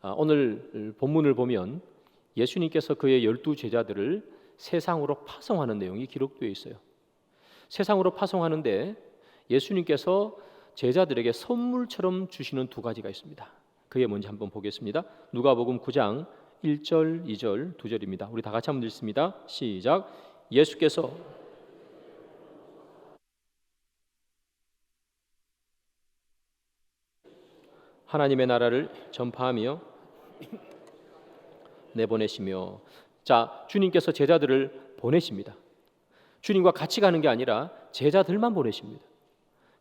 오늘 본문을 보면 예수님께서 그의 12 제자들을 세상으로 파송하는 내용이 기록되어 있어요. 세상으로 파송하는데 예수님께서 제자들에게 선물처럼 주시는 두 가지가 있습니다. 그게 뭔지 한번 보겠습니다. 누가복음 9장 1절, 2절, 2절입니다. 우리 다 같이 한번 읽습니다. 시작. 예수께서 하나님의 나라를 전파하며 내보내시며, 자, 주님께서 제자들을 보내십니다. 주님과 같이 가는 게 아니라 제자들만 보내십니다.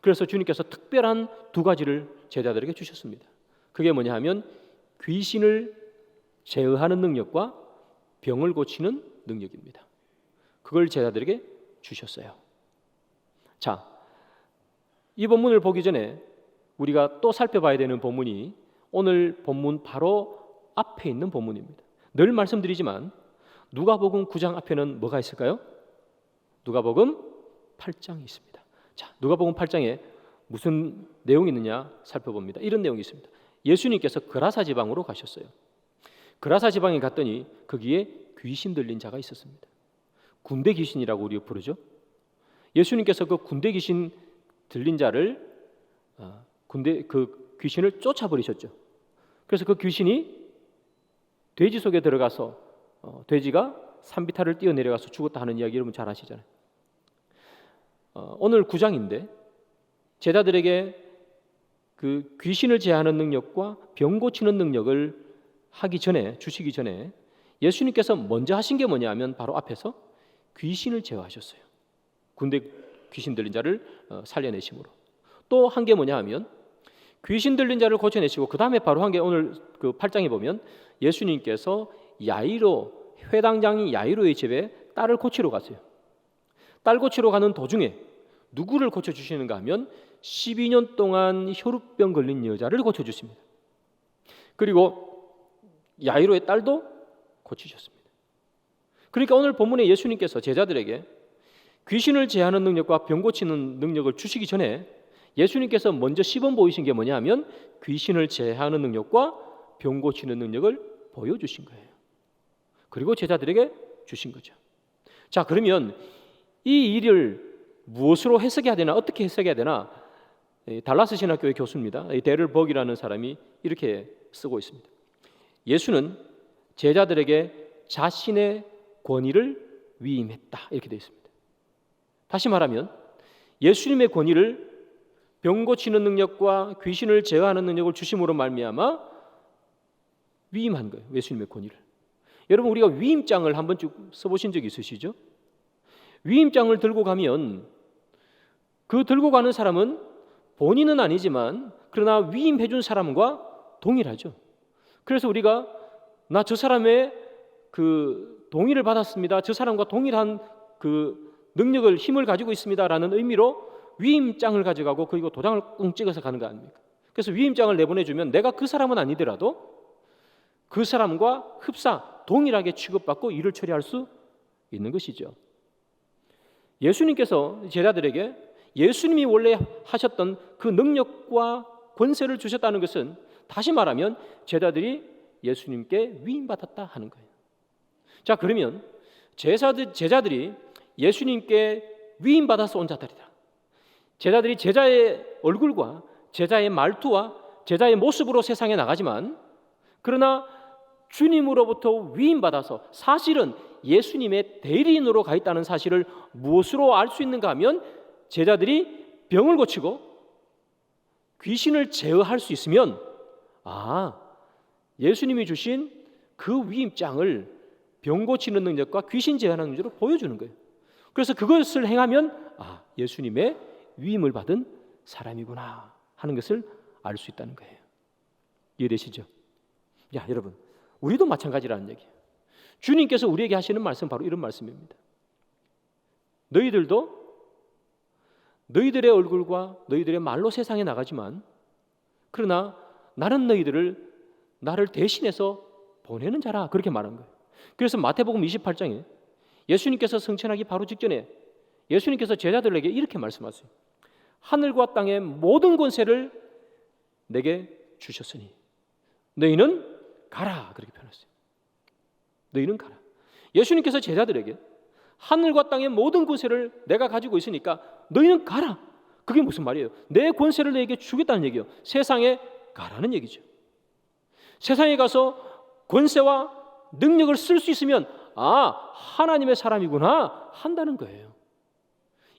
그래서 주님께서 특별한 두 가지를 제자들에게 주셨습니다. 그게 뭐냐 하면 귀신을 제어하는 능력과 병을 고치는 능력입니다. 그걸 제자들에게 주셨어요. 자, 이 본문을 보기 전에 우리가 또 살펴봐야 되는 본문이 오늘 본문 바로 앞에 있는 본문입니다. 늘 말씀드리지만 누가복음 9장 앞에는 뭐가 있을까요? 누가복음 8장이 있습니다. 자, 누가복음 8장에 무슨 내용이 있느냐 살펴봅니다. 이런 내용이 있습니다. 예수님께서 그라사 지방으로 가셨어요. 그라사 지방에 갔더니 거기에 귀신 들린 자가 있었습니다. 군대 귀신이라고 우리가 부르죠. 예수님께서 그 군대 귀신 들린 자를 그 귀신을 쫓아버리셨죠. 그래서 그 귀신이 돼지 속에 들어가서 돼지가 산비탈을 뛰어내려가서 죽었다 하는 이야기 여러분 잘 아시잖아요. 오늘 9장인데 제자들에게 그 귀신을 제하는 능력과 병 고치는 능력을 주시기 전에 예수님께서 먼저 하신 게 뭐냐 하면 바로 앞에서 귀신을 제어하셨어요. 군대 귀신 들린 자를 살려내심으로. 또 한 게 뭐냐 하면 귀신 들린 자를 고쳐내시고 그 다음에 바로 한 게 오늘 그 8장에 보면 예수님께서 회당장이 야이로의 집에 딸을 고치러 갔어요. 딸 고치러 가는 도중에 누구를 고쳐주시는가 하면 12년 동안 혈우병 걸린 여자를 고쳐주십니다. 그리고 야이로의 딸도 고치셨습니다. 그러니까 오늘 본문에 예수님께서 제자들에게 귀신을 제하는 능력과 병 고치는 능력을 주시기 전에 예수님께서 먼저 시범 보이신 게 뭐냐 하면 귀신을 제하는 능력과 병 고치는 능력을 보여주신 거예요. 그리고 제자들에게 주신 거죠. 자, 그러면 이 일을 무엇으로 해석해야 되나, 어떻게 해석해야 되나? 달라스 신학교의 교수입니다. 데럴 버기라는 사람이 이렇게 쓰고 있습니다. 예수는 제자들에게 자신의 권위를 위임했다, 이렇게 되어 있습니다. 다시 말하면 예수님의 권위를 병 고치는 능력과 귀신을 제어하는 능력을 주심으로 말미암아 위임한 거예요. 예수님의 권위를. 여러분, 우리가 위임장을 한번 쭉 써보신 적 있으시죠? 위임장을 들고 가면 그 들고 가는 사람은 본인은 아니지만 그러나 위임해 준 사람과 동일하죠. 그래서 우리가 나 저 사람의 그 동의를 받았습니다. 저 사람과 동일한 그 능력을 힘을 가지고 있습니다라는 의미로 위임장을 가져가고 그리고 도장을 꿍 찍어서 가는 거 아닙니까? 그래서 위임장을 내보내주면 내가 그 사람은 아니더라도 그 사람과 동일하게 취급받고 일을 처리할 수 있는 것이죠. 예수님께서 제자들에게 예수님이 원래 하셨던 그 능력과 권세를 주셨다는 것은 다시 말하면 제자들이 예수님께 위임받았다 하는 거예요. 자, 그러면 제자들이 예수님께 위임받아서 온 자들이다. 제자들이 제자의 얼굴과 제자의 말투와 제자의 모습으로 세상에 나가지만 그러나 주님으로부터 위임받아서 사실은 예수님의 대리인으로 가 있다는 사실을 무엇으로 알 수 있는가 하면 제자들이 병을 고치고 귀신을 제어할 수 있으면 예수님이 주신 그 위임장을 병 고치는 능력과 귀신 제어하는 능력으로 보여주는 거예요. 그래서 그것을 행하면 예수님의 위임을 받은 사람이구나 하는 것을 알 수 있다는 거예요. 이해되시죠? 야, 여러분, 우리도 마찬가지라는 얘기예요. 주님께서 우리에게 하시는 말씀 바로 이런 말씀입니다. 너희들도 너희들의 얼굴과 너희들의 말로 세상에 나가지만 그러나 나는 나를 대신해서 보내는 자라, 그렇게 말한 거예요. 그래서 마태복음 28장에 예수님께서 승천하기 바로 직전에 예수님께서 제자들에게 이렇게 말씀하세요. 하늘과 땅의 모든 권세를 내게 주셨으니 너희는 가라 그렇게 표현했어요. 너희는 가라. 예수님께서 제자들에게 하늘과 땅의 모든 권세를 내가 가지고 있으니까 너희는 가라. 그게 무슨 말이에요? 내 권세를 너에게 주겠다는 얘기예요. 세상에 가라는 얘기죠. 세상에 가서 권세와 능력을 쓸 수 있으면 하나님의 사람이구나 한다는 거예요.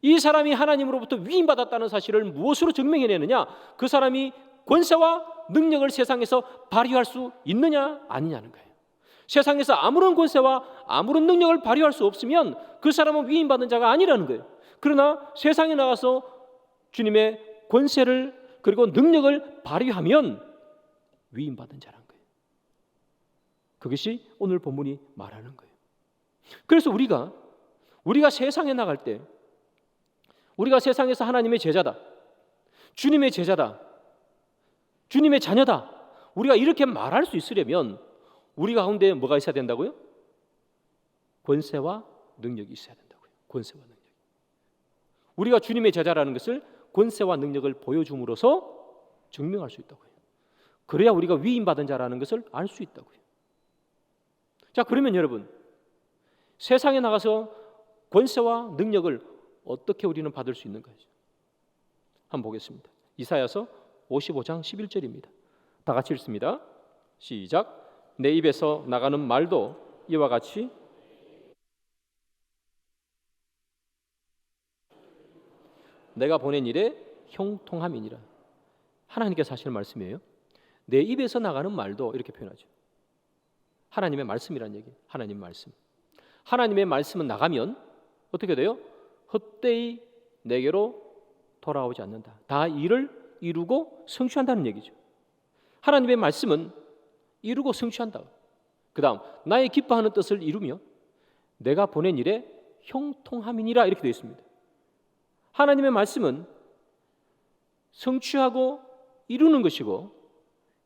이 사람이 하나님으로부터 위임받았다는 사실을 무엇으로 증명해내느냐? 그 사람이 권세와 능력을 세상에서 발휘할 수 있느냐 아니냐는 거예요. 세상에서 아무런 권세와 아무런 능력을 발휘할 수 없으면 그 사람은 위임받은 자가 아니라는 거예요. 그러나 세상에 나가서 주님의 권세를 그리고 능력을 발휘하면 위임받은 자라는 거예요. 그것이 오늘 본문이 말하는 거예요. 그래서 우리가 세상에 나갈 때 우리가 세상에서 하나님의 제자다, 주님의 제자다, 주님의 자녀다, 우리가 이렇게 말할 수 있으려면 우리 가운데 뭐가 있어야 된다고요? 권세와 능력이 있어야 된다고요. 권세와 능력. 우리가 주님의 제자라는 것을 권세와 능력을 보여줌으로써 증명할 수 있다고요. 그래야 우리가 위임받은 자라는 것을 알 수 있다고요. 자, 그러면 여러분, 세상에 나가서 권세와 능력을 어떻게 우리는 받을 수 있는 거죠? 한번 보겠습니다. 이사야서 55장 11절입니다. 다 같이 읽습니다. 시작. 내 입에서 나가는 말도 이와 같이 내가 보낸 일에 형통함이니라. 하나님께서 하시는 말씀이에요. 내 입에서 나가는 말도 이렇게 표현하죠. 하나님의 말씀이라는 얘기. 하나님 말씀. 하나님의 말씀은 나가면 어떻게 돼요? 헛되이 내게로 돌아오지 않는다. 다 일을 이루고 성취한다는 얘기죠. 하나님의 말씀은 이루고 성취한다. 그 다음 나의 기뻐하는 뜻을 이루며 내가 보낸 일에 형통함이니라 이렇게 되어 있습니다. 하나님의 말씀은 성취하고 이루는 것이고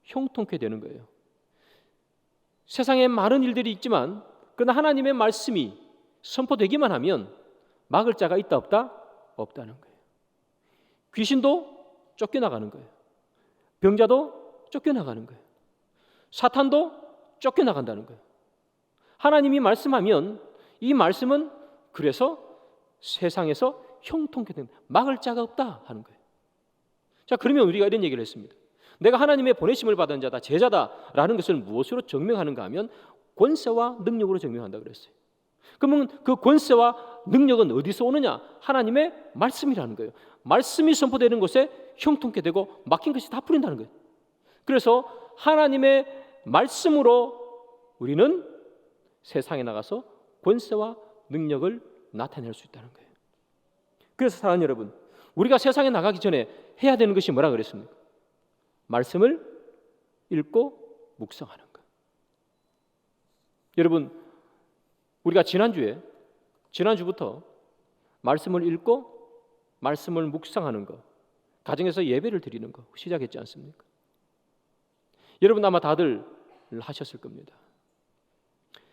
형통케 되는 거예요. 세상에 많은 일들이 있지만 그러나 하나님의 말씀이 선포되기만 하면 막을 자가 있다 없다? 없다는 거예요. 귀신도 쫓겨나가는 거예요. 병자도 쫓겨나가는 거예요. 사탄도 쫓겨나간다는 거예요. 하나님이 말씀하면 이 말씀은 그래서 세상에서 형통케 된다. 막을 자가 없다 하는 거예요. 자, 그러면 우리가 이런 얘기를 했습니다. 내가 하나님의 보내심을 받은 자다, 제자다라는 것을 무엇으로 증명하는가 하면 권세와 능력으로 증명한다 그랬어요. 그러면 그 권세와 능력은 어디서 오느냐? 하나님의 말씀이라는 거예요. 말씀이 선포되는 곳에 형통케 되고 막힌 것이 다 풀린다는 거예요. 그래서 하나님의 말씀으로 우리는 세상에 나가서 권세와 능력을 나타낼 수 있다는 거예요. 그래서 사랑하는 여러분, 우리가 세상에 나가기 전에 해야 되는 것이 뭐라 그랬습니까? 말씀을 읽고 묵상하는 것. 여러분, 우리가 지난주부터 말씀을 읽고 말씀을 묵상하는 것, 가정에서 예배를 드리는 것 시작했지 않습니까? 여러분 아마 다들 하셨을 겁니다.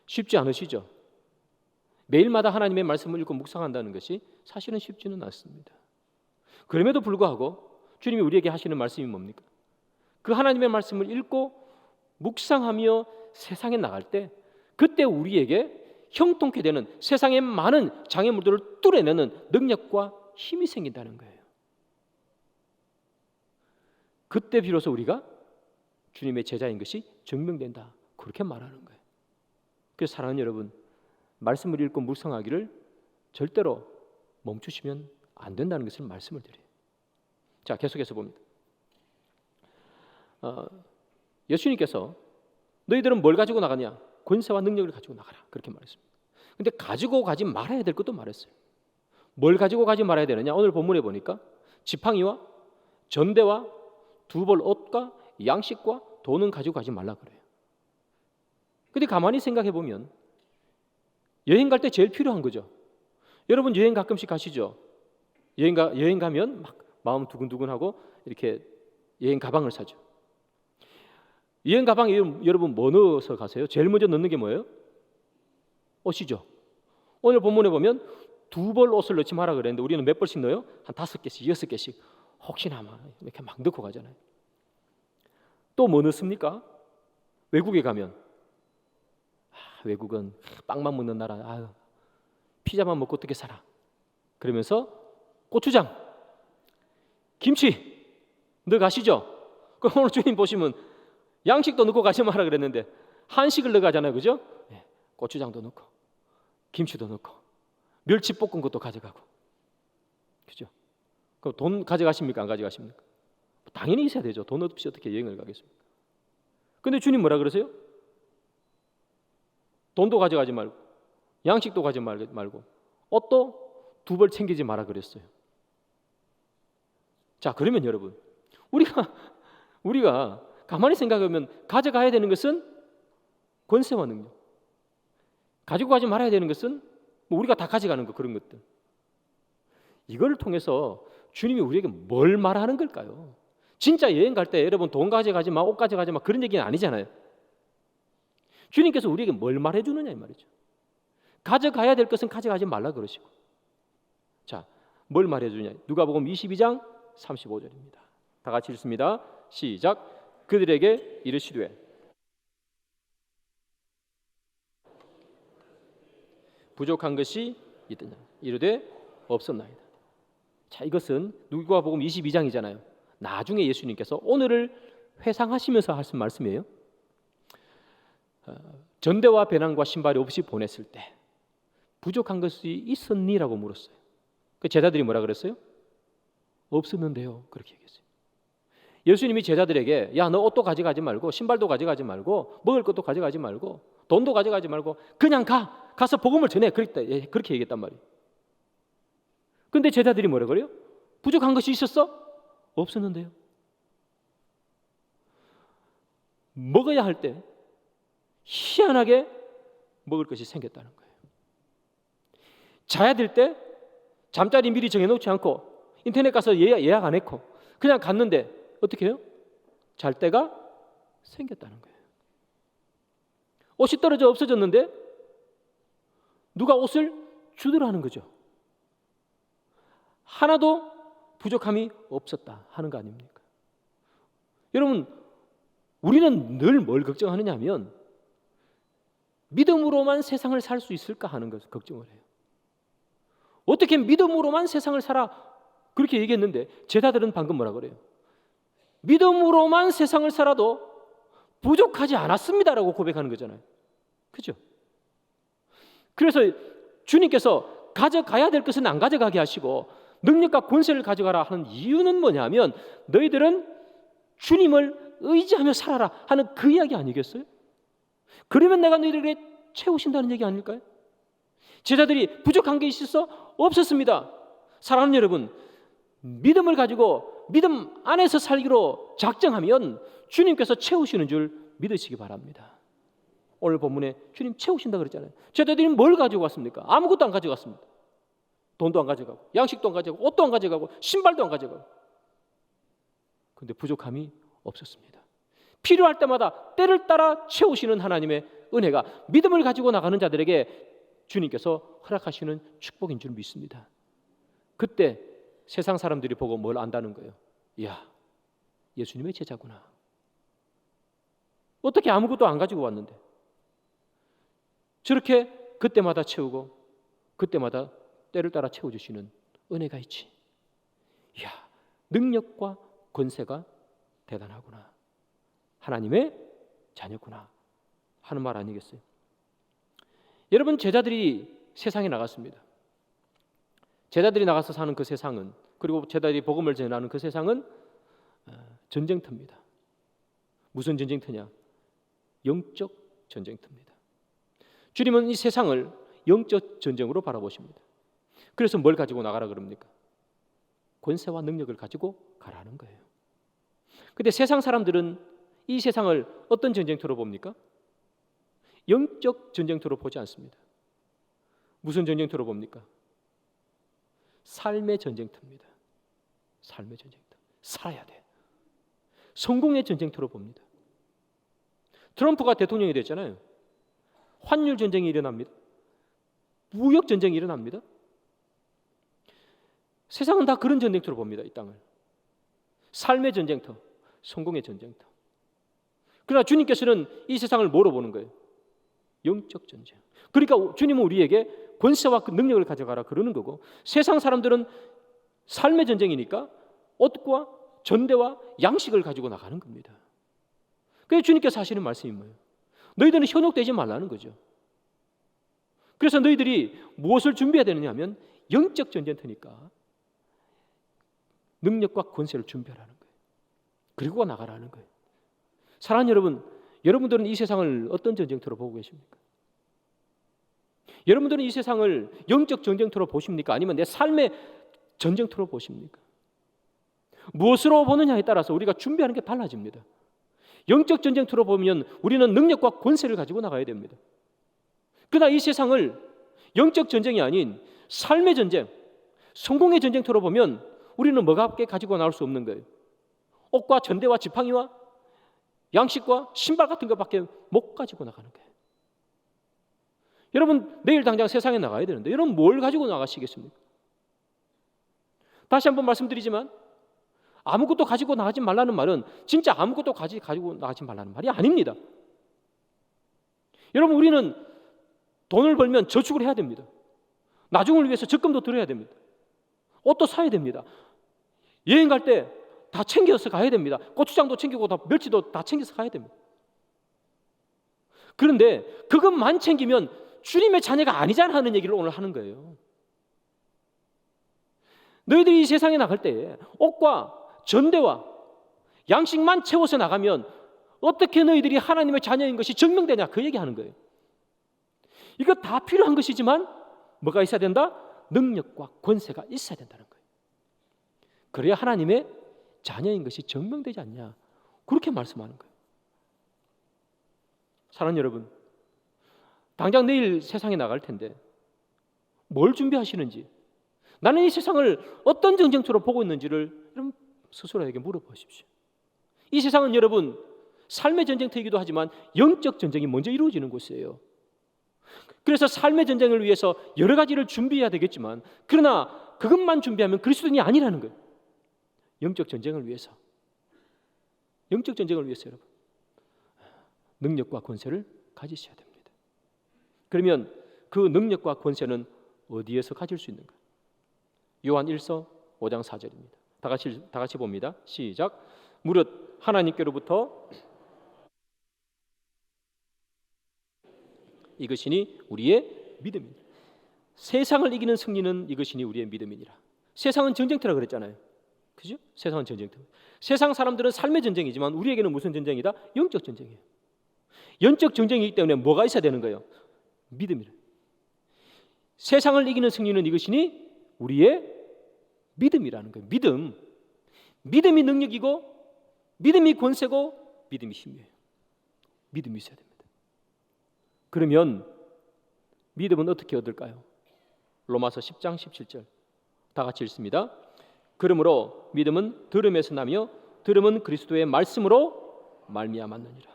쉽지 않으시죠? 매일마다 하나님의 말씀을 읽고 묵상한다는 것이 사실은 쉽지는 않습니다. 그럼에도 불구하고 주님이 우리에게 하시는 말씀이 뭡니까? 그 하나님의 말씀을 읽고 묵상하며 세상에 나갈 때 그때 우리에게 형통케 되는 세상의 많은 장애물들을 뚫어내는 능력과 힘이 생긴다는 거예요. 그때 비로소 우리가 주님의 제자인 것이 증명된다. 그렇게 말하는 거예요. 그래서 사랑하는 여러분, 말씀을 읽고 묵상하기를 절대로 멈추시면 안 된다는 것을 말씀을 드려요. 자, 계속해서 봅니다. 예수님께서 너희들은 뭘 가지고 나가냐? 권세와 능력을 가지고 나가라. 그렇게 말했습니다. 근데 가지고 가지 말아야 될 것도 말했어요. 뭘 가지고 가지 말아야 되느냐? 오늘 본문에 보니까 지팡이와 전대와 두 벌 옷과 양식과 돈은 가지고 가지 말라 그래요. 근데 가만히 생각해 보면 여행 갈 때 제일 필요한 거죠. 여러분 여행 가끔씩 가시죠? 여행 가면 막 마음 두근두근하고 이렇게 여행 가방을 사죠. 여행 가방에 여러분 뭐 넣어서 가세요? 제일 먼저 넣는 게 뭐예요? 옷이죠. 오늘 본문에 보면 두 벌 옷을 넣지 마라 그랬는데 우리는 몇 벌씩 넣어요? 한 5개씩, 6개씩 혹시나 막 이렇게 막 넣고 가잖아요. 또 뭐 넣습니까? 외국에 가면 외국은 빵만 먹는 나라. 아유, 피자만 먹고 어떻게 살아? 그러면서 고추장, 김치 넣어 가시죠. 그럼 오늘 주님 보시면 양식도 넣고 가지 마라 그랬는데 한식을 넣어 가잖아요, 그죠? 네, 고추장도 넣고 김치도 넣고 멸치 볶은 것도 가져가고, 그죠? 그럼 돈 가져가십니까? 안 가져가십니까? 당연히 있어야 되죠. 돈 없이 어떻게 여행을 가겠습니까? 근데 주님 뭐라 그러세요? 돈도 가져가지 말고 양식도 가져가지 말고 옷도 두 벌 챙기지 마라 그랬어요. 자, 그러면 여러분, 우리가 가만히 생각하면 가져가야 되는 것은 권세와 능력, 가지고 가지 말아야 되는 것은 뭐 우리가 다 가져가는 거, 그런 것들. 이걸 통해서 주님이 우리에게 뭘 말하는 걸까요? 진짜 여행 갈 때 여러분 돈 가져가지 마, 옷 가져가지 마, 그런 얘기는 아니잖아요. 주님께서 우리에게 뭘 말해 주느냐 이 말이죠. 가져가야 될 것은 가져가지 말라 그러시고. 자, 뭘 말해 주느냐? 누가복음 22장 35절입니다. 다 같이 읽습니다. 시작. 그들에게 이르시되 부족한 것이 있더냐 이르되 없었나이다. 자, 이것은 누가복음 22장이잖아요. 나중에 예수님께서 오늘을 회상하시면서 하신 말씀이에요. 전대와 배낭과 신발이 없이 보냈을 때 부족한 것이 있었니라고 물었어요. 그 제자들이 뭐라 그랬어요? 없었는데요. 그렇게 얘기했어요. 예수님이 제자들에게 야, 너 옷도 가져가지 말고 신발도 가져가지 말고 먹을 것도 가져가지 말고 돈도 가져가지 말고 그냥 가서 복음을 전해. 그렇게 얘기했단 말이에요. 근데 제자들이 뭐라 그래요? 부족한 것이 있었어? 없었는데요. 먹어야 할 때 희한하게 먹을 것이 생겼다는 거예요. 자야 될 때 잠자리 미리 정해놓지 않고 인터넷 가서 예약 안 했고 그냥 갔는데 어떻게 해요? 잘 때가 생겼다는 거예요. 옷이 떨어져 없어졌는데 누가 옷을 주더라는 거죠. 하나도 부족함이 없었다 하는 거 아닙니까? 여러분, 우리는 늘 뭘 걱정하느냐 하면 믿음으로만 세상을 살 수 있을까 하는 것을 걱정을 해요. 어떻게 믿음으로만 세상을 살아? 그렇게 얘기했는데 제자들은 방금 뭐라 그래요? 믿음으로만 세상을 살아도 부족하지 않았습니다라고 고백하는 거잖아요. 그죠? 그래서 주님께서 가져가야 될 것은 안 가져가게 하시고 능력과 권세를 가져가라 하는 이유는 뭐냐면 너희들은 주님을 의지하며 살아라 하는 그 이야기 아니겠어요? 그러면 내가 너희들에게 채우신다는 얘기 아닐까요? 제자들이 부족한 게 있었어? 없었습니다. 사랑하는 여러분, 믿음을 가지고 믿음 안에서 살기로 작정하면 주님께서 채우시는 줄 믿으시기 바랍니다. 오늘 본문에 주님 채우신다 그랬잖아요. 제자들이 뭘 가지고 왔습니까? 아무것도 안 가져갔습니다. 돈도 안 가져가고 양식도 안 가져가고 옷도 안 가져가고 신발도 안 가져가고. 그런데 부족함이 없었습니다. 필요할 때마다 때를 따라 채우시는 하나님의 은혜가 믿음을 가지고 나가는 자들에게 주님께서 허락하시는 축복인 줄 믿습니다. 그때 세상 사람들이 보고 뭘 안다는 거예요. 이야, 예수님의 제자구나. 어떻게 아무것도 안 가지고 왔는데 저렇게 그때마다 채우고 그때마다 때를 따라 채워주시는 은혜가 있지. 이야, 능력과 권세가 대단하구나. 하나님의 자녀구나 하는 말 아니겠어요? 여러분, 제자들이 세상에 나갔습니다. 제자들이 나가서 사는 그 세상은, 그리고 제자들이 복음을 전하는 그 세상은 전쟁터입니다. 무슨 전쟁터냐? 영적 전쟁터입니다. 주님은 이 세상을 영적 전쟁으로 바라보십니다. 그래서 뭘 가지고 나가라 그럽니까? 권세와 능력을 가지고 가라는 거예요. 근데 세상 사람들은 이 세상을 어떤 전쟁터로 봅니까? 영적 전쟁터로 보지 않습니다. 무슨 전쟁터로 봅니까? 삶의 전쟁터입니다. 삶의 전쟁터. 살아야 돼. 성공의 전쟁터로 봅니다. 트럼프가 대통령이 됐잖아요. 환율 전쟁이 일어납니다. 무역 전쟁이 일어납니다. 세상은 다 그런 전쟁터로 봅니다. 이 땅을. 삶의 전쟁터, 성공의 전쟁터. 그러나 주님께서는 이 세상을 뭐로 보는 거예요? 영적 전쟁. 그러니까 주님은 우리에게 권세와 그 능력을 가져가라 그러는 거고, 세상 사람들은 삶의 전쟁이니까 옷과 전대와 양식을 가지고 나가는 겁니다. 그래서 주님께서 하시는 말씀이 뭐예요? 너희들은 현혹되지 말라는 거죠. 그래서 너희들이 무엇을 준비해야 되느냐 하면 영적 전쟁터니까 능력과 권세를 준비하라는 거예요. 그리고 나가라는 거예요. 사랑하는 여러분, 여러분들은 이 세상을 어떤 전쟁터로 보고 계십니까? 여러분들은 이 세상을 영적 전쟁터로 보십니까? 아니면 내 삶의 전쟁터로 보십니까? 무엇으로 보느냐에 따라서 우리가 준비하는 게 달라집니다. 영적 전쟁터로 보면 우리는 능력과 권세를 가지고 나가야 됩니다. 그러나 이 세상을 영적 전쟁이 아닌 삶의 전쟁, 성공의 전쟁터로 보면 우리는 뭐밖에 가지고 나올 수 없는 거예요. 옷과 전대와 지팡이와 양식과 신발 같은 것밖에 못 가지고 나가는 거예요. 여러분, 내일 당장 세상에 나가야 되는데 여러분 뭘 가지고 나가시겠습니까? 다시 한번 말씀드리지만 아무것도 가지고 나가지 말라는 말은 진짜 아무것도 가지고 나가지 말라는 말이 아닙니다. 여러분, 우리는 돈을 벌면 저축을 해야 됩니다. 나중을 위해서 적금도 들어야 됩니다. 옷도 사야 됩니다. 여행 갈 때 다 챙겨서 가야 됩니다. 고추장도 챙기고 멸치도 다 챙겨서 가야 됩니다. 그런데 그것만 챙기면 주님의 자녀가 아니잖아 하는 얘기를 오늘 하는 거예요. 너희들이 이 세상에 나갈 때 옷과 전대와 양식만 채워서 나가면 어떻게 너희들이 하나님의 자녀인 것이 증명되냐, 그 얘기하는 거예요. 이거 다 필요한 것이지만 뭐가 있어야 된다? 능력과 권세가 있어야 된다는 거예요. 그래야 하나님의 자녀인 것이 증명되지 않냐, 그렇게 말씀하는 거예요. 사랑하는 여러분, 당장 내일 세상에 나갈 텐데 뭘 준비하시는지, 나는 이 세상을 어떤 전쟁터로 보고 있는지를 여러분 스스로에게 물어보십시오. 이 세상은 여러분 삶의 전쟁터이기도 하지만 영적 전쟁이 먼저 이루어지는 곳이에요. 그래서 삶의 전쟁을 위해서 여러 가지를 준비해야 되겠지만, 그러나 그것만 준비하면 그리스도인이 아니라는 거예요. 영적 전쟁을 위해서, 영적 전쟁을 위해서 여러분 능력과 권세를 가지셔야 됩니다. 그러면 그 능력과 권세는 어디에서 가질 수 있는가? 요한 1서 5장 4절입니다. 다 같이 봅니다. 시작. 무릇 하나님께로부터 이것이니 우리의 믿음이니라. 세상을 이기는 승리는 이것이니 우리의 믿음이니라. 세상은 전쟁터라 그랬잖아요. 그죠? 세상은 전쟁터. 세상 사람들은 삶의 전쟁이지만 우리에게는 무슨 전쟁이다? 영적 전쟁이에요. 영적 전쟁이기 때문에 뭐가 있어야 되는 거예요? 믿음이라. 세상을 이기는 승리는 이것이니 우리의 믿음이라는 거예요. 믿음. 믿음이 능력이고 믿음이 권세고 믿음이 힘이에요. 믿음이 있어야 됩니다. 그러면 믿음은 어떻게 얻을까요? 로마서 10장 17절 다 같이 읽습니다. 그러므로 믿음은 들음에서 나며 들음은 그리스도의 말씀으로 말미암았느니라.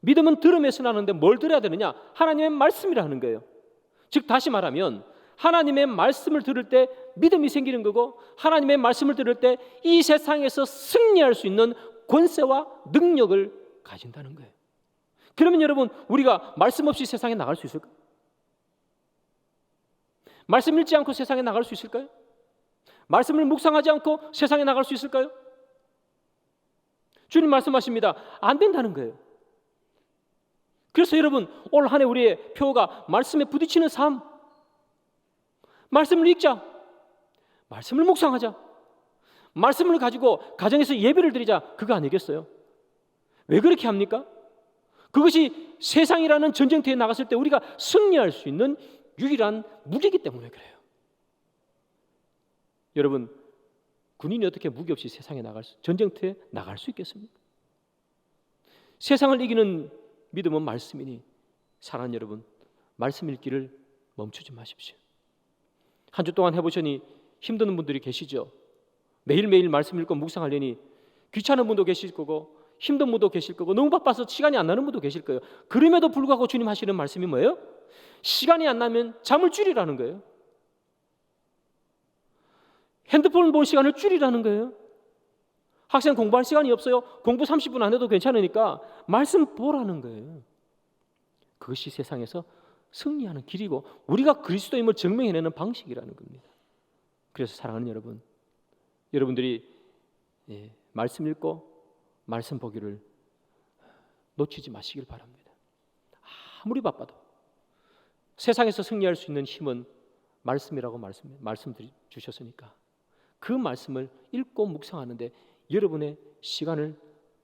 믿음은 들음에서 나는데 뭘 들어야 되느냐? 하나님의 말씀이라는 거예요. 즉 다시 말하면 하나님의 말씀을 들을 때 믿음이 생기는 거고, 하나님의 말씀을 들을 때 이 세상에서 승리할 수 있는 권세와 능력을 가진다는 거예요. 그러면 여러분, 우리가 말씀 없이 세상에 나갈 수 있을까요? 말씀 읽지 않고 세상에 나갈 수 있을까요? 말씀을 묵상하지 않고 세상에 나갈 수 있을까요? 주님 말씀하십니다. 안 된다는 거예요. 그래서 여러분, 올 한 해 우리의 표가 말씀에 부딪히는 삶, 말씀을 읽자, 말씀을 묵상하자, 말씀을 가지고 가정에서 예배를 드리자, 그거 아니겠어요? 왜 그렇게 합니까? 그것이 세상이라는 전쟁터에 나갔을 때 우리가 승리할 수 있는 유일한 무기이기 때문에 그래요. 여러분, 군인이 어떻게 무기 없이 세상에 전쟁터에 나갈 수 있겠습니까? 세상을 이기는 믿음은 말씀이니, 사랑하는 여러분, 말씀 읽기를 멈추지 마십시오. 한 주 동안 해보시니 힘드는 분들이 계시죠. 매일매일 말씀 읽고 묵상하려니 귀찮은 분도 계실 거고 힘든 분도 계실 거고 너무 바빠서 시간이 안 나는 분도 계실 거예요. 그럼에도 불구하고 주님 하시는 말씀이 뭐예요? 시간이 안 나면 잠을 줄이라는 거예요. 핸드폰 볼 시간을 줄이라는 거예요. 학생 공부할 시간이 없어요. 공부 30분 안 해도 괜찮으니까 말씀 보라는 거예요. 그것이 세상에서 승리하는 길이고 우리가 그리스도임을 증명해내는 방식이라는 겁니다. 그래서 사랑하는 여러분, 여러분들이 말씀 읽고 말씀 보기를 놓치지 마시길 바랍니다. 아무리 바빠도 세상에서 승리할 수 있는 힘은 말씀이라고 말씀 주셨으니까 그 말씀을 읽고 묵상하는데 여러분의 시간을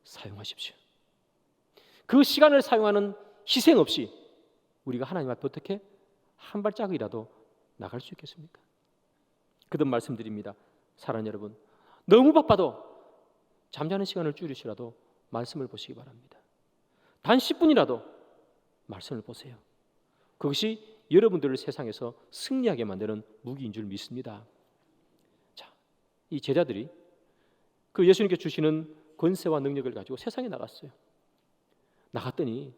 사용하십시오. 그 시간을 사용하는 희생 없이 우리가 하나님 앞에 어떻게 한 발짝이라도 나갈 수 있겠습니까? 거듭 말씀드립니다. 사랑하는 여러분, 너무 바빠도 잠자는 시간을 줄이시라도 말씀을 보시기 바랍니다. 단 10분이라도 말씀을 보세요. 그것이 여러분들을 세상에서 승리하게 만드는 무기인 줄 믿습니다. 자, 이 제자들이 그 예수님께 주시는 권세와 능력을 가지고 세상에 나갔어요. 나갔더니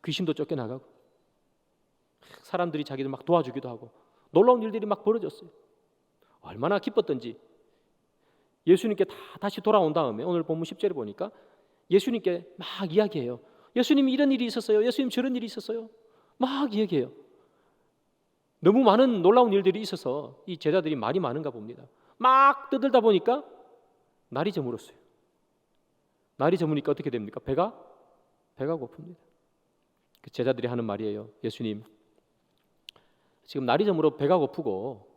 귀신도 쫓겨나가고 사람들이 자기들 막 도와주기도 하고 놀라운 일들이 막 벌어졌어요. 얼마나 기뻤던지 예수님께 다시 돌아온 다음에 오늘 본문 10절에 보니까 예수님께 막 이야기해요. 예수님 이런 일이 있었어요. 예수님 저런 일이 있었어요. 막 이야기해요. 너무 많은 놀라운 일들이 있어서 이 제자들이 말이 많은가 봅니다. 막 떠들다 보니까 날이 저물었어요. 날이 저무니까 어떻게 됩니까? 배가 고픕니다. 그 제자들이 하는 말이에요. 예수님, 지금 날이 저물어 배가 고프고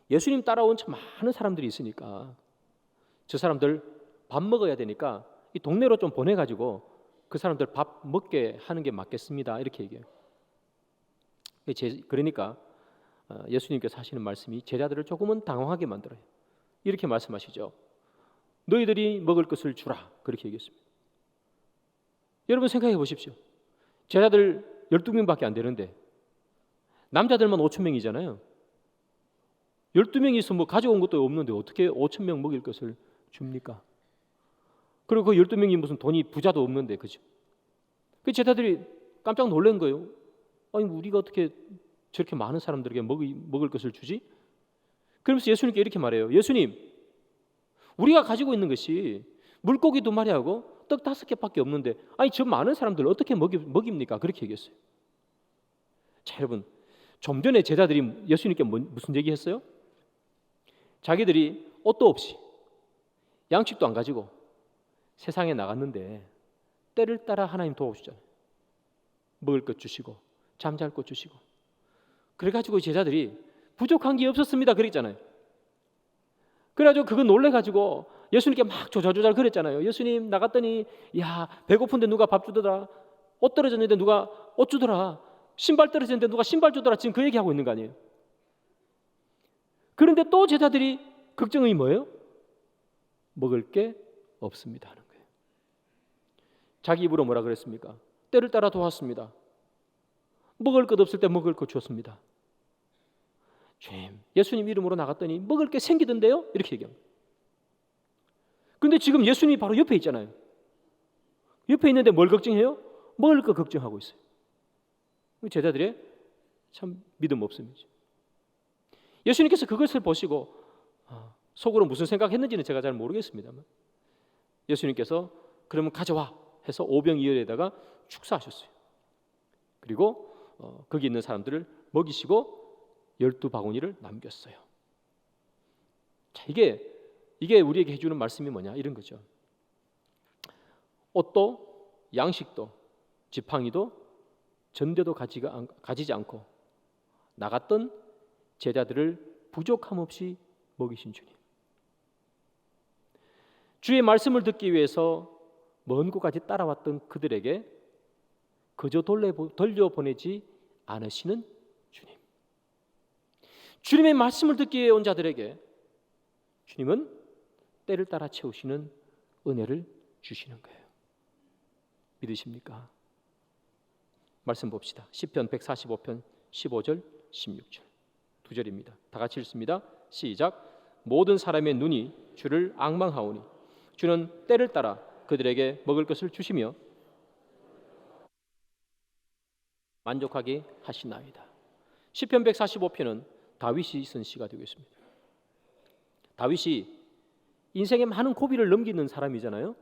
예수님 따라온 참 많은 사람들이 있으니까 저 사람들 밥 먹어야 되니까 이 동네로 좀 보내가지고 그 사람들 밥 먹게 하는 게 맞겠습니다. 이렇게 얘기해요. 그러니까 예수님께서 하시는 말씀이 제자들을 조금은 당황하게 만들어요. 이렇게 말씀하시죠. 너희들이 먹을 것을 주라. 그렇게 얘기했습니다. 여러분 생각해 보십시오. 제자들 12명밖에 안 되는데 남자들만 5,000명이잖아요. 12명이서 뭐 가져온 것도 없는데 어떻게 5,000명 먹일 것을 줍니까? 그리고 그 12명이 무슨 돈이 부자도 없는데, 그죠? 그 제자들이 깜짝 놀란 거예요. 아니 우리가 어떻게 저렇게 많은 사람들에게 먹을 것을 주지? 그러면서 예수님께 이렇게 말해요. 예수님, 우리가 가지고 있는 것이 물고기 2마리하고 떡 5개밖에 없는데 아니 저 많은 사람들 어떻게 먹입니까? 그렇게 얘기했어요. 자, 여러분, 좀 전에 제자들이 예수님께 무슨 얘기했어요? 자기들이 옷도 없이 양식도 안 가지고 세상에 나갔는데 때를 따라 하나님 도와주잖아요. 먹을 것 주시고 잠잘 것 주시고. 그래가지고 제자들이 부족한 게 없었습니다 그랬잖아요. 그래가지고 그거 놀래가지고 예수님께 막 조잘조잘 그랬잖아요. 예수님, 나갔더니 야 배고픈데 누가 밥 주더라. 옷 떨어졌는데 누가 옷 주더라. 신발 떨어졌는데 누가 신발 주더라. 지금 그 얘기하고 있는 거 아니에요. 그런데 또 제자들이 걱정이 뭐예요? 먹을 게 없습니다 하는 거예요. 자기 입으로 뭐라 그랬습니까? 때를 따라 도왔습니다. 먹을 것 없을 때 먹을 것 주었습니다. 주님, 예수님 이름으로 나갔더니 먹을 게 생기던데요? 이렇게 얘기합니다. 그런데 지금 예수님이 바로 옆에 있잖아요. 옆에 있는데 뭘 걱정해요? 먹을 거 걱정하고 있어요. 제자들의 참 믿음 없음이죠. 예수님께서 그것을 보시고 속으로 무슨 생각했는지는 제가 잘 모르겠습니다만 예수님께서 그러면 가져와 해서 오병이어에다가 축사하셨어요. 그리고 거기 있는 사람들을 먹이시고 12바구니를 남겼어요. 자, 이게 우리에게 해주는 말씀이 뭐냐 이런 거죠. 옷도 양식도 지팡이도 전대도 가지지 않고 나갔던 제자들을 부족함 없이 먹이신 주님. 주의 말씀을 듣기 위해서 먼 곳까지 따라왔던 그들에게 그저 돌려보내지 않으시는 주님. 주님의 말씀을 듣기 위해 온 자들에게 주님은 때를 따라 채우시는 은혜를 주시는 거예요. 믿으십니까? 말씀 봅시다. 시편 145편 15절 16절 두 절입니다. 다 같이 읽습니다. 시작. 모든 사람의 눈이 주를 앙망하오니 주는 때를 따라 그들에게 먹을 것을 주시며 만족하게 하시나이다. 시편 145편은 다윗이 쓴 시가 되겠습니다. 다윗이 인생의 많은 고비를 넘기는 사람이잖아요.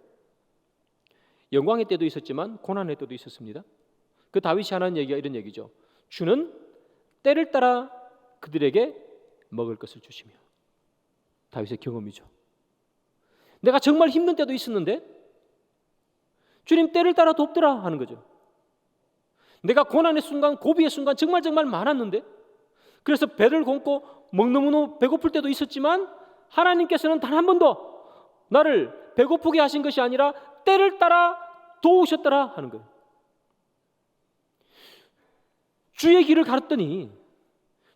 영광의 때도 있었지만 고난의 때도 있었습니다. 그 다윗이 하는 얘기가 이런 얘기죠. 주는 때를 따라 그들에게 먹을 것을 주시며. 다윗의 경험이죠. 내가 정말 힘든 때도 있었는데 주님 때를 따라 돕더라 하는 거죠. 내가 고난의 순간, 고비의 순간 정말 많았는데, 그래서 배를 굶고 너무너무 배고플 때도 있었지만 하나님께서는 단 한 번도 나를 배고프게 하신 것이 아니라 때를 따라 도우셨더라 하는 거예요. 주의 길을 가르더니,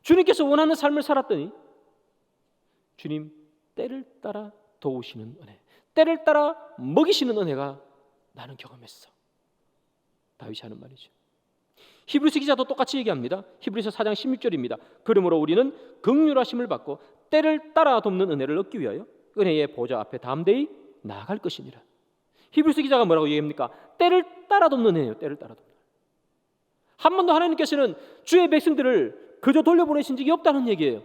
주님께서 원하는 삶을 살았더니 주님 때를 따라 도우시는 은혜, 때를 따라 먹이시는 은혜가 나는 경험했어. 다윗이 하는 말이죠. 히브리서 기자도 똑같이 얘기합니다. 히브리서 4장 16절입니다. 그러므로 우리는 긍휼하심을 받고 때를 따라 돕는 은혜를 얻기 위하여 은혜의 보좌 앞에 담대히 나아갈 것이니라. 히브리서 기자가 뭐라고 얘기합니까? 때를 따라 돕는 은혜예요. 때를 따라 돕는. 한 번도 하나님께서는 주의 백성들을 그저 돌려보내신 적이 없다는 얘기예요.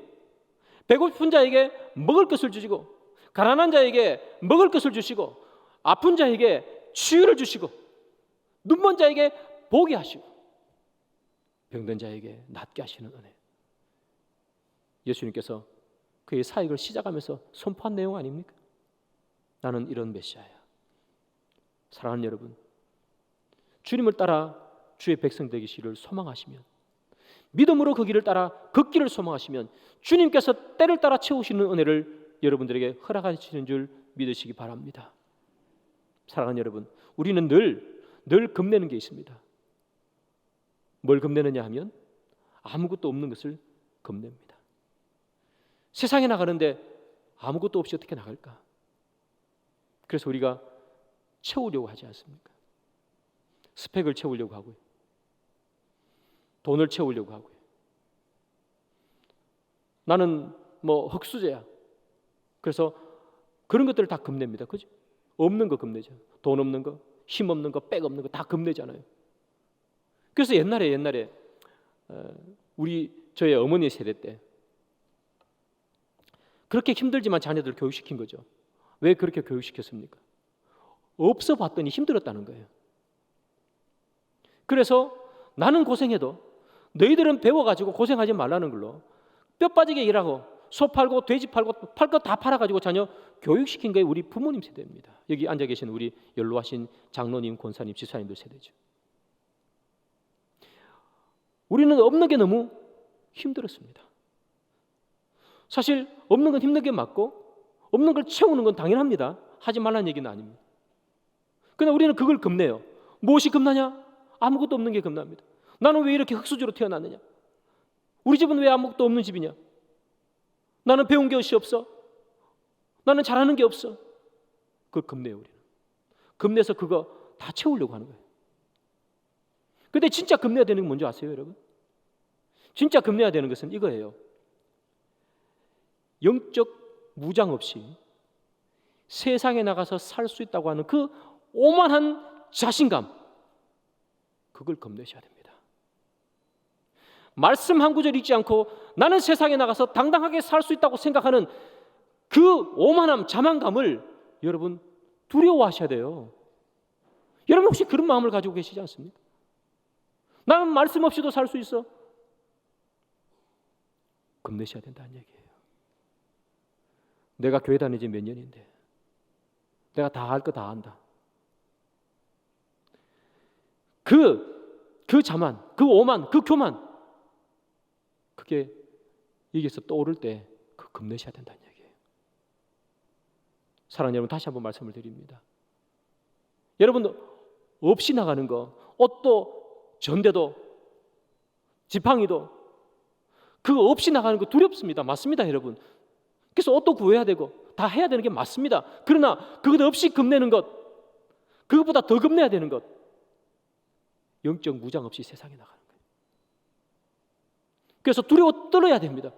배고픈 자에게 먹을 것을 주시고, 가난한 자에게 먹을 것을 주시고, 아픈 자에게 치유를 주시고, 눈먼 자에게 보게 하시고, 병든 자에게 낫게 하시는 은혜. 예수님께서 그의 사역을 시작하면서 선포한 내용 아닙니까? 나는 이런 메시아야. 사랑하는 여러분, 주님을 따라 주의 백성 되기를 소망하시면, 믿음으로 그 길을 따라 걷기를 소망하시면 주님께서 때를 따라 채우시는 은혜를 여러분들에게 허락하시는 줄 믿으시기 바랍니다. 사랑하는 여러분, 우리는 늘 겁내는 게 있습니다. 뭘 겁내느냐 하면 아무것도 없는 것을 겁냅니다. 세상에 나가는데 아무것도 없이 어떻게 나갈까? 그래서 우리가 채우려고 하지 않습니까? 스펙을 채우려고 하고요, 돈을 채우려고 하고요. 나는 흙수저야. 그래서 그런 것들을 다 겁냅니다. 그죠? 없는 거 겁내죠. 돈 없는 거, 힘 없는 거, 백 없는 거 다 겁내잖아요. 그래서 옛날에 저희 어머니 세대 때 그렇게 힘들지만 자녀들 교육시킨 거죠. 왜 그렇게 교육시켰습니까? 없어 봤더니 힘들었다는 거예요. 그래서 나는 고생해도 너희들은 배워가지고 고생하지 말라는 걸로 뼈 빠지게 일하고 소 팔고 돼지 팔고 팔 것 다 팔아가지고 자녀 교육시킨 게 우리 부모님 세대입니다. 여기 앉아 계신 우리 연로하신 장로님, 권사님, 지사님들 세대죠. 우리는 없는 게 너무 힘들었습니다. 사실 없는 건 힘든 게 맞고 없는 걸 채우는 건 당연합니다. 하지 말라는 얘기는 아닙니다. 그러나 우리는 그걸 겁내요. 무엇이 겁나냐? 아무것도 없는 게 겁납니다. 나는 왜 이렇게 흙수저로 태어났느냐? 우리 집은 왜 아무것도 없는 집이냐? 나는 배운 것이 없어. 나는 잘하는 게 없어. 그걸 겁내요. 우리는 겁내서 그거 다 채우려고 하는 거예요. 근데 진짜 겁내야 되는 건 뭔지 아세요, 여러분? 진짜 겁내야 되는 것은 이거예요. 영적 무장 없이 세상에 나가서 살 수 있다고 하는 그 오만한 자신감, 그걸 겁내셔야 됩니다. 말씀 한 구절 읽지 않고 나는 세상에 나가서 당당하게 살 수 있다고 생각하는 그 오만함, 자만감을 여러분 두려워하셔야 돼요. 여러분 혹시 그런 마음을 가지고 계시지 않습니까? 나는 말씀 없이도 살 수 있어. 겁내셔야 된다는 얘기예요. 내가 교회 다닌 지 몇 년인데 내가 다 할 거 다 안다. 그 자만, 그 오만, 그 교만, 그게 여기서 떠오를 때 그 겁내셔야 된다는 얘기예요. 사랑하는 여러분, 다시 한번 말씀을 드립니다. 여러분 없이 나가는 거, 옷도 전대도 지팡이도 그거 없이 나가는 거 두렵습니다. 맞습니다, 여러분. 그래서 옷도 구해야 되고 다 해야 되는 게 맞습니다. 그러나 그것 없이 겁내는 것, 그것보다 더 겁내야 되는 것, 영적 무장 없이 세상에 나가는 거예요. 그래서 두려워 떨어야 됩니다.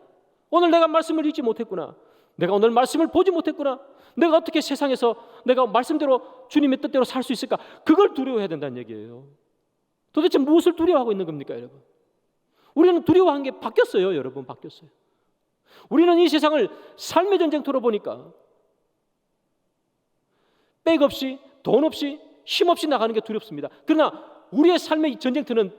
오늘 내가 말씀을 읽지 못했구나, 내가 오늘 말씀을 보지 못했구나, 내가 어떻게 세상에서 내가 말씀대로 주님의 뜻대로 살 수 있을까, 그걸 두려워해야 된다는 얘기예요. 도대체 무엇을 두려워하고 있는 겁니까, 여러분? 우리는 두려워한 게 바뀌었어요, 여러분. 바뀌었어요. 우리는 이 세상을 삶의 전쟁터로 보니까 백 없이, 돈 없이, 힘 없이 나가는 게 두렵습니다. 그러나 우리의 삶의 전쟁터는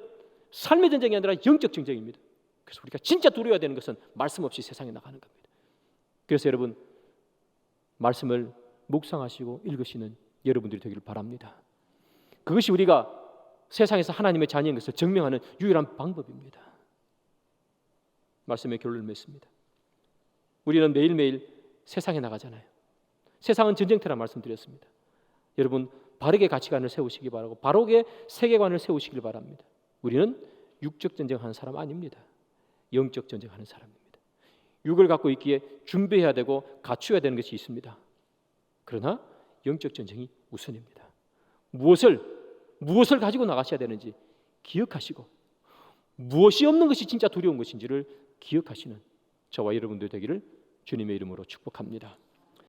삶의 전쟁이 아니라 영적 전쟁입니다. 그래서 우리가 진짜 두려워야 되는 것은 말씀 없이 세상에 나가는 겁니다. 그래서 여러분, 말씀을 묵상하시고 읽으시는 여러분들이 되기를 바랍니다. 그것이 우리가 세상에서 하나님의 자녀인 것을 증명하는 유일한 방법입니다. 말씀의 결론을 맺습니다. 우리는 매일매일 세상에 나가잖아요. 세상은 전쟁터라 말씀드렸습니다. 여러분, 바르게 가치관을 세우시기 바라고 바르게 세계관을 세우시길 바랍니다. 우리는 육적 전쟁하는 사람 아닙니다. 영적 전쟁하는 사람입니다. 육을 갖고 있기에 준비해야 되고 갖추어야 되는 것이 있습니다. 그러나 영적 전쟁이 우선입니다. 무엇을 가지고 나가셔야 되는지 기억하시고 무엇이 없는 것이 진짜 두려운 것인지를 기억하시는 저와 여러분들 되기를 주님의 이름으로 축복합니다.